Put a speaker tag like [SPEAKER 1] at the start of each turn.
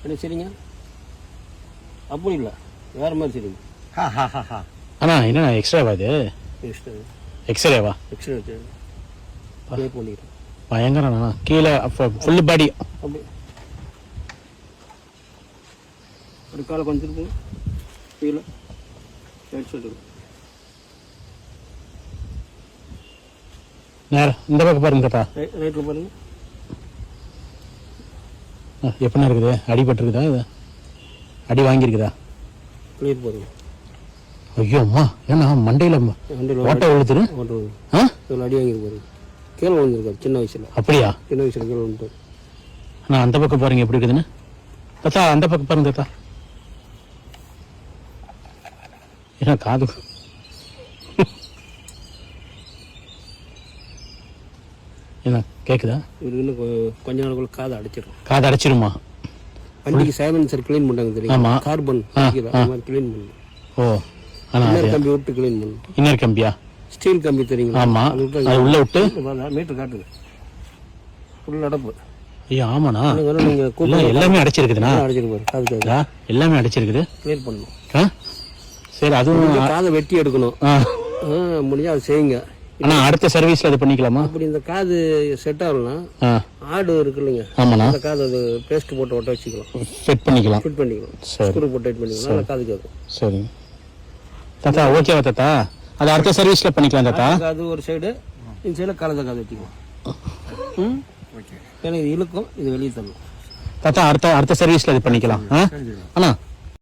[SPEAKER 1] என்ன சரிங்க அப்படி இல்லை வேறு மாதிரி சரிங்க.
[SPEAKER 2] அண்ணா என்னண்ணா எக்ஸ்ட்ராவா இது? எக்ஸ்ரேவா?
[SPEAKER 1] எக்ஸ்ரே வச்சு பண்ணிக்கிறேன்.
[SPEAKER 2] பயங்கரண்ணா. கீழே ஃபுல்லு பாடி
[SPEAKER 1] அப்படி ஒரு காலை கொஞ்சம் இருக்கும் கீழே ரைட் சைடு
[SPEAKER 2] நேரம் இந்த பக்கம் பாருங்க தாத்தா.
[SPEAKER 1] ரைட்டில் பாருங்க.
[SPEAKER 2] எப்படின்னா இருக்குது? அடிபட்டுருக்குதா? இது அடி வாங்கியிருக்குதா?
[SPEAKER 1] கிளியர் பாருங்க.
[SPEAKER 2] ஐயோ அம்மா ஏன்னா மண்டையில் ஓட்டை விழுத்துரு.
[SPEAKER 1] இவ்வளோ அடி வாங்கியிருப்பாரு. கீழே விழுந்துருக்காரு சின்ன வயசில்.
[SPEAKER 2] அப்படியா?
[SPEAKER 1] சின்ன வயசில் கீழே விழுந்துட்டார்.
[SPEAKER 2] அண்ணா அந்த பக்கம் பாருங்க எப்படி இருக்குதுன்னு. தாத்தா அந்த பக்கம் பாருங்க தாத்தா. ஏன்னா காது என்ன கேட்குதா?
[SPEAKER 1] இவருக்கு இன்னும் கொஞ்ச நாளுக்குள்ள காதை அடைச்சிடும்.
[SPEAKER 2] காது அடைச்சிருமா?
[SPEAKER 1] வண்டிக்கு சைலன்சர் க்ளீன் பண்ணாங்க தெரியுமா? கார்பன் க்ளீன் பண்ணு.
[SPEAKER 2] ஓ
[SPEAKER 1] இன்னர் கம்பி விட்டு க்ளீன் பண்ணு.
[SPEAKER 2] Inner Gambia?
[SPEAKER 1] ஸ்டீல் கம்பி தெரியுங்களா?
[SPEAKER 2] ஆமா. அது உள்ள விட்டு
[SPEAKER 1] மீட்டர் காட்டுது. ஃபுல் அடப்பு.
[SPEAKER 2] ஐயோ ஆமாண்ணா.
[SPEAKER 1] நீங்க
[SPEAKER 2] எல்லாமே அடைச்சிருக்குதுண்ணா.
[SPEAKER 1] அடைச்சிருப்பாரு காது
[SPEAKER 2] எல்லாமே அடைச்சிருக்குது.
[SPEAKER 1] க்ளீன் பண்ணணும்.
[SPEAKER 2] சரி அதுவும்
[SPEAKER 1] காதை வெட்டி எடுக்கணும். முடிஞ்சா அது செய்யுங்க.
[SPEAKER 2] ஆனா அடுத்த சர்வீஸ்ல அது பண்ணிக்கலாமா?
[SPEAKER 1] அப்படி இந்த காது செட் ஆகலாம். ஆடு இருக்கு இல்லைங்க, அந்த காது அது பேஸ்ட் போட்டு ஒட்ட வச்சுக்கலாம். ஃபிட் பண்ணிக்கலாம். ஸ்க்ரூ போட்டு டைட் பண்ணிக்கலாம். நல்லா காது கேட்கும். சரி
[SPEAKER 2] தாத்தா ஓகேவா தாத்தா? அது அடுத்த சர்வீஸ்ல பண்ணிக்கலாம் தாத்தா.
[SPEAKER 1] அது ஒரு சைடு, இந்த சைடில் காலத்தை காது வச்சுக்கலாம். ஏன்னா இது இழுக்கும், இது வெளியே தரணும்
[SPEAKER 2] தாத்தா. அடுத்த சர்வீஸ்ல அது பண்ணிக்கலாம். அண்ணா